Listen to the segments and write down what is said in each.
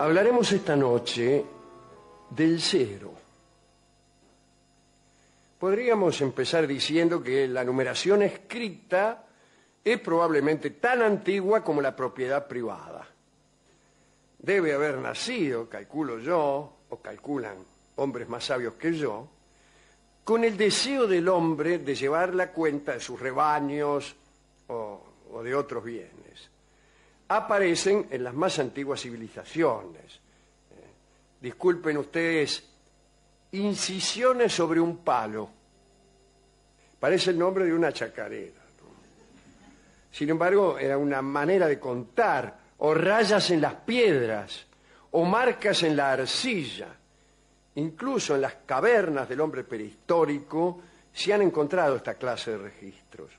Hablaremos esta noche del cero. Podríamos empezar diciendo que la numeración escrita es probablemente tan antigua como la propiedad privada. Debe haber nacido, calculo yo, o calculan hombres más sabios que yo, con el deseo del hombre de llevar la cuenta de sus rebaños o de otros bienes. Aparecen en las más antiguas civilizaciones. Disculpen ustedes, incisiones sobre un palo. Parece el nombre de una chacarera, ¿no? Sin embargo, era una manera de contar, o rayas en las piedras, o marcas en la arcilla. Incluso en las cavernas del hombre prehistórico se han encontrado esta clase de registros.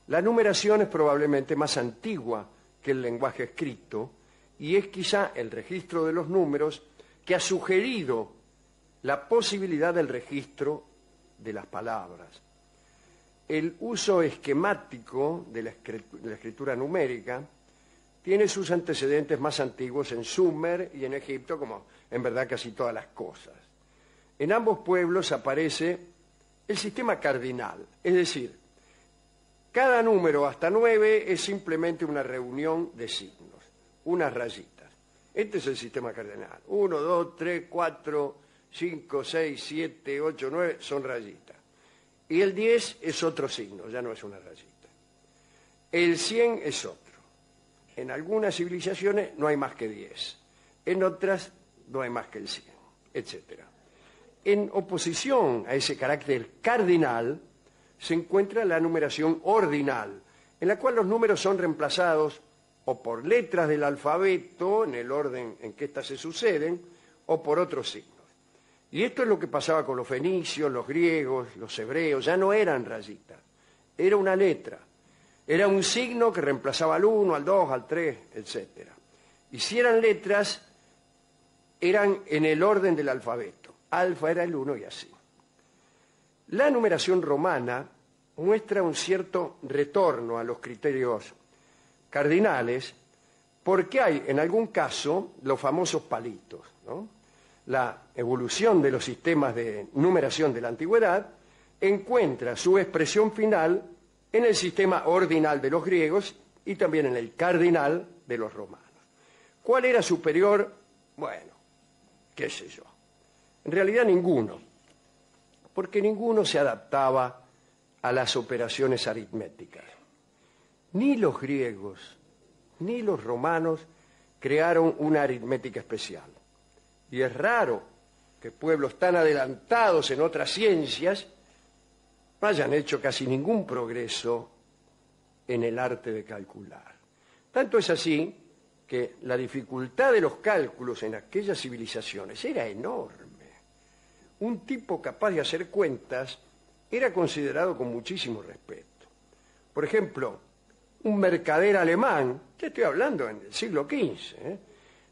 La numeración es probablemente más antigua que el lenguaje escrito, y es quizá el registro de los números que ha sugerido la posibilidad del registro de las palabras. El uso esquemático de la escritura numérica tiene sus antecedentes más antiguos en Sumer y en Egipto, como en verdad casi todas las cosas. En ambos pueblos aparece el sistema cardinal, es decir, cada número hasta 9 es simplemente una reunión de signos, unas rayitas. Este es el sistema cardinal. 1, 2, 3, 4, 5, 6, 7, 8, 9 son rayitas. Y el 10 es otro signo, ya no es una rayita. El 100 es otro. En algunas civilizaciones no hay más que 10. En otras no hay más que el 100, etc. En oposición a ese carácter cardinal se encuentra la numeración ordinal, en la cual los números son reemplazados o por letras del alfabeto, en el orden en que éstas se suceden, o por otros signos. Y esto es lo que pasaba con los fenicios, los griegos, los hebreos. Ya no eran rayitas, era una letra. Era un signo que reemplazaba al 1, al 2, al 3, etc. Y si eran letras, eran en el orden del alfabeto. Alfa era el 1 y así. La numeración romana muestra un cierto retorno a los criterios cardinales, porque hay en algún caso los famosos palitos, ¿no? La evolución de los sistemas de numeración de la antigüedad encuentra su expresión final en el sistema ordinal de los griegos y también en el cardinal de los romanos. ¿Cuál era superior? Bueno, qué sé yo. En realidad ninguno, porque ninguno se adaptaba a las operaciones aritméticas. Ni los griegos ni los romanos crearon una aritmética especial. Y es raro que pueblos tan adelantados en otras ciencias no hayan hecho casi ningún progreso en el arte de calcular. Tanto es así que la dificultad de los cálculos en aquellas civilizaciones era enorme. Un tipo capaz de hacer cuentas era considerado con muchísimo respeto. Por ejemplo, un mercader alemán, ya estoy hablando en el siglo XV,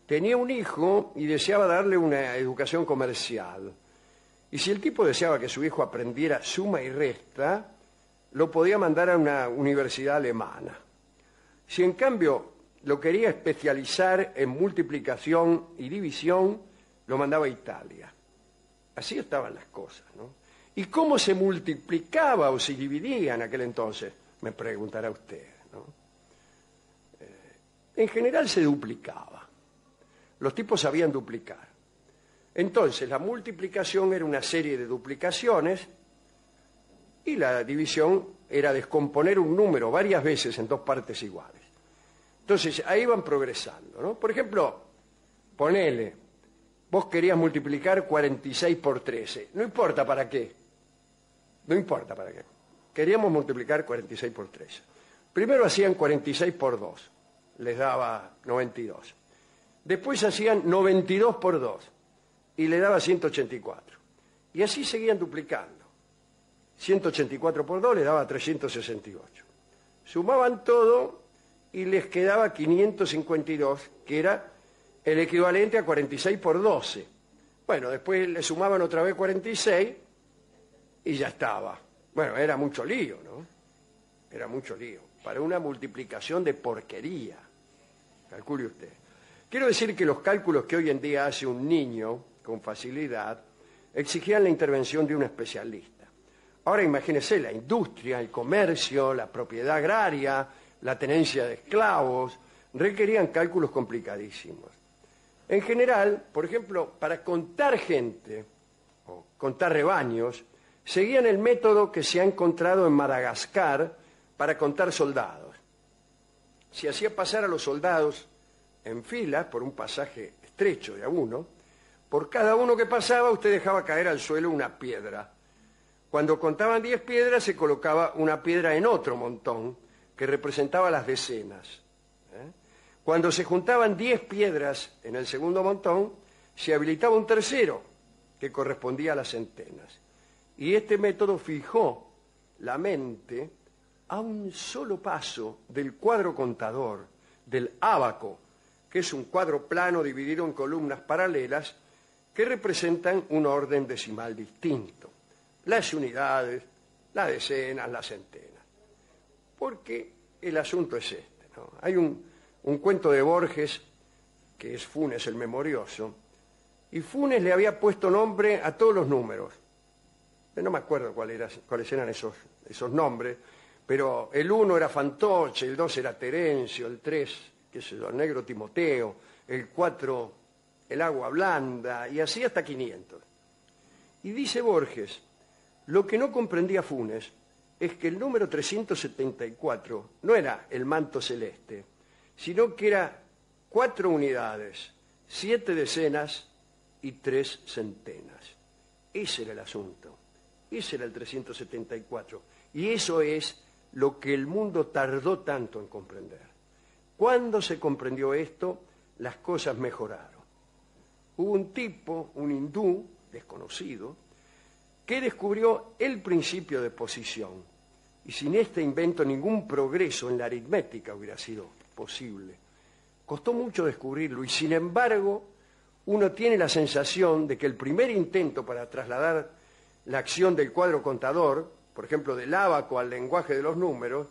tenía un hijo y deseaba darle una educación comercial. Y si el tipo deseaba que su hijo aprendiera suma y resta, lo podía mandar a una universidad alemana. Si en cambio lo quería especializar en multiplicación y división, lo mandaba a Italia. Así estaban las cosas, ¿no? ¿Y cómo se multiplicaba o se dividía en aquel entonces? Me preguntará usted, ¿no? En general se duplicaba. Los tipos sabían duplicar. Entonces, la multiplicación era una serie de duplicaciones y la división era descomponer un número varias veces en dos partes iguales. Entonces, ahí van progresando, ¿no? Por ejemplo, ponele, vos querías multiplicar 46 por 13. No importa para qué. No importa para qué. Queríamos multiplicar 46 por 13. Primero hacían 46 por 2. Les daba 92. Después hacían 92 por 2. Y le daba 184. Y así seguían duplicando. 184 por 2 le daba 368. Sumaban todo y les quedaba 552, que era el equivalente a 46 por 12. Bueno, después le sumaban otra vez 46 y ya estaba. Bueno, era mucho lío, ¿no? Era mucho lío. Para una multiplicación de porquería. Calcule usted. Quiero decir que los cálculos que hoy en día hace un niño con facilidad exigían la intervención de un especialista. Ahora imagínese la industria, el comercio, la propiedad agraria, la tenencia de esclavos, requerían cálculos complicadísimos. En general, por ejemplo, para contar gente o contar rebaños, seguían el método que se ha encontrado en Madagascar para contar soldados. Se hacía pasar a los soldados en fila por un pasaje estrecho de a uno. Por cada uno que pasaba, usted dejaba caer al suelo una piedra. Cuando contaban 10 piedras, se colocaba una piedra en otro montón, que representaba las decenas. Cuando se juntaban 10 piedras en el segundo montón, se habilitaba un tercero, que correspondía a las centenas. Y este método fijó la mente a un solo paso del cuadro contador, del ábaco, que es un cuadro plano dividido en columnas paralelas que representan un orden decimal distinto. Las unidades, las decenas, las centenas. Porque el asunto es este, ¿no? Hay un cuento de Borges, que es Funes el Memorioso, y Funes le había puesto nombre a todos los números. No me acuerdo cuáles eran esos nombres, pero el 1 era Fantoche, el 2 era Terencio, el 3, qué sé yo, el negro Timoteo, el 4, el agua blanda, y así hasta 500. Y dice Borges, lo que no comprendía Funes es que el número 374 no era el manto celeste, sino que era 4 unidades, 7 decenas y 3 centenas. Ese era el asunto, ese era el 374. Y eso es lo que el mundo tardó tanto en comprender. Cuando se comprendió esto, las cosas mejoraron. Hubo un tipo, un hindú desconocido, que descubrió el principio de posición. Y sin este invento ningún progreso en la aritmética hubiera sido posible. Costó mucho descubrirlo y sin embargo uno tiene la sensación de que el primer intento para trasladar la acción del cuadro contador, por ejemplo del ábaco al lenguaje de los números,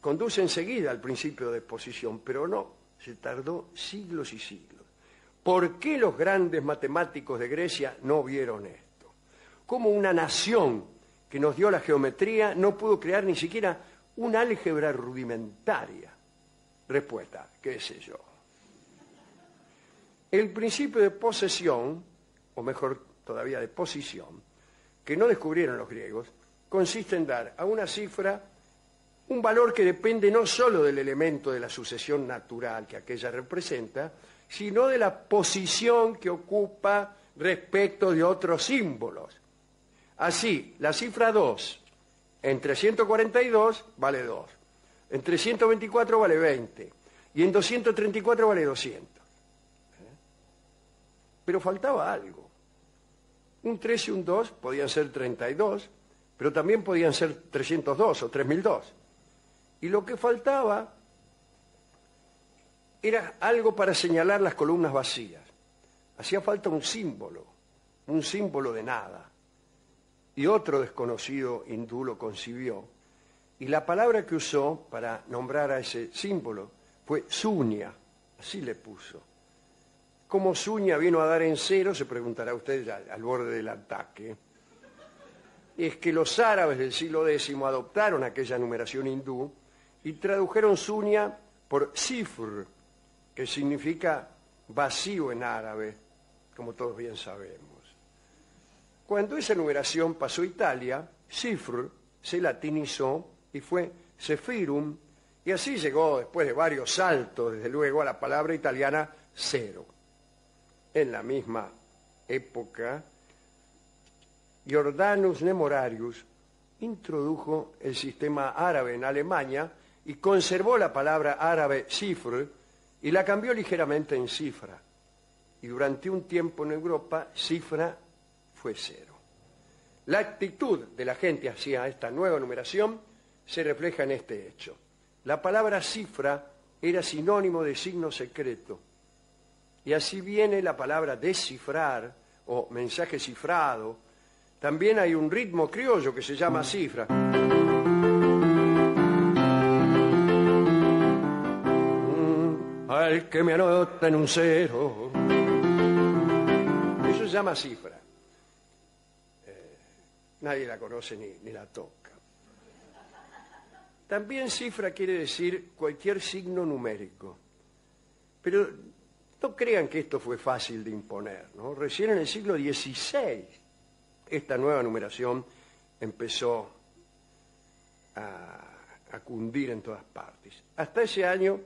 conduce enseguida al principio de posición, pero no, se tardó siglos y siglos. ¿Por qué los grandes matemáticos de Grecia no vieron esto? ¿Cómo una nación que nos dio la geometría no pudo crear ni siquiera una álgebra rudimentaria? Respuesta, qué sé yo. El principio de posesión, o mejor todavía de posición, que no descubrieron los griegos, consiste en dar a una cifra un valor que depende no solo del elemento de la sucesión natural que aquella representa, sino de la posición que ocupa respecto de otros símbolos. Así, la cifra 2 en 342 vale 2, en 324 vale 20 y en 234 vale 200. Pero faltaba algo. Un 3 y un 2 podían ser 32, pero también podían ser 302 o 3002. Y lo que faltaba era algo para señalar las columnas vacías. Hacía falta un símbolo de nada. Y otro desconocido hindú lo concibió. Y la palabra que usó para nombrar a ese símbolo fue suña, así le puso. ¿Cómo suña vino a dar en cero? Se preguntará usted ya, al borde del ataque. Es que los árabes del siglo X adoptaron aquella numeración hindú y tradujeron suña por sifr, que significa vacío en árabe, como todos bien sabemos. Cuando esa numeración pasó a Italia, cifr se latinizó y fue sephirum, y así llegó, después de varios saltos, desde luego, a la palabra italiana cero. En la misma época, Jordanus Nemorarius introdujo el sistema árabe en Alemania y conservó la palabra árabe cifr y la cambió ligeramente en cifra. Y durante un tiempo en Europa, cifra fue cero. La actitud de la gente hacia esta nueva numeración se refleja en este hecho. La palabra cifra era sinónimo de signo secreto. Y así viene la palabra descifrar o mensaje cifrado. También hay un ritmo criollo que se llama cifra. al que me anota en un cero. Eso se llama cifra. Nadie la conoce ni la toca. También cifra quiere decir cualquier signo numérico. Pero no crean que esto fue fácil de imponer, ¿no? Recién en el siglo XVI esta nueva numeración empezó a cundir en todas partes. Hasta ese año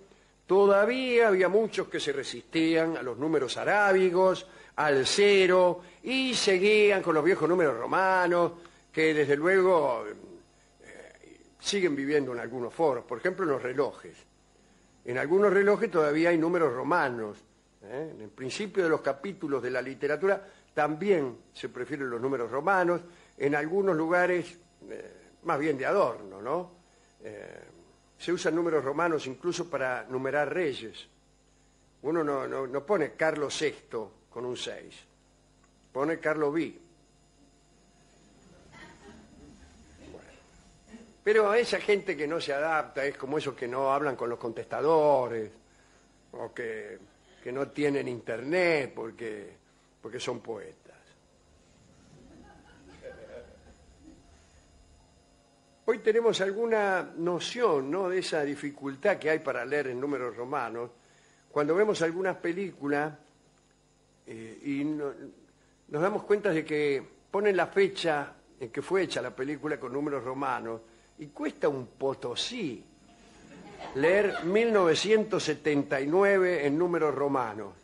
todavía había muchos que se resistían a los números arábigos, al cero, y seguían con los viejos números romanos, que desde luego siguen viviendo en algunos foros, por ejemplo en los relojes. En algunos relojes todavía hay números romanos. En el principio de los capítulos de la literatura también se prefieren los números romanos, en algunos lugares más bien de adorno, ¿no? Se usan números romanos incluso para numerar reyes. Uno no pone Carlos VI con un 6, pone Carlos V. Pero a esa gente que no se adapta es como esos que no hablan con los contestadores o que no tienen internet porque son poetas. Hoy tenemos alguna noción, ¿no?, de esa dificultad que hay para leer en números romanos cuando vemos algunas películas y nos damos cuenta de que ponen la fecha en que fue hecha la película con números romanos y cuesta un potosí leer 1979 en números romanos.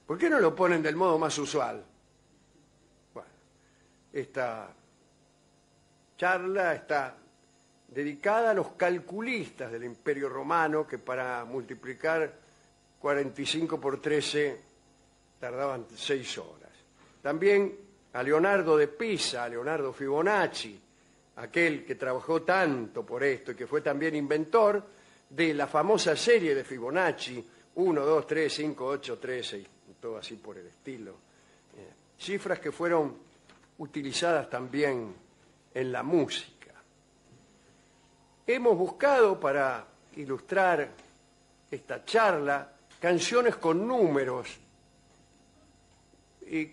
¿Por qué no lo ponen del modo más usual? Bueno, esta charla está dedicada a los calculistas del Imperio Romano que para multiplicar 45 por 13 tardaban 6 horas. También a Leonardo de Pisa, a Leonardo Fibonacci, aquel que trabajó tanto por esto y que fue también inventor de la famosa serie de Fibonacci, 1, 2, 3, 5, 8, 13, y todo así por el estilo. Cifras que fueron utilizadas también en la música. Hemos buscado para ilustrar esta charla canciones con números. Y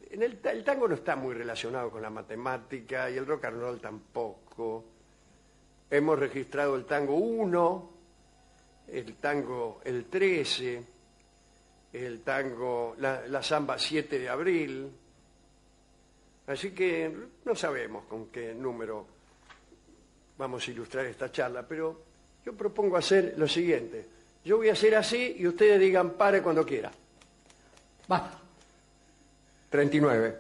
el tango no está muy relacionado con la matemática y el rock and roll tampoco. Hemos registrado el tango 1, el tango el 13, el tango, la samba 7 de abril. Así que no sabemos con qué número vamos a ilustrar esta charla, pero yo propongo hacer lo siguiente. Yo voy a hacer así y ustedes digan pare cuando quiera. Basta. 39.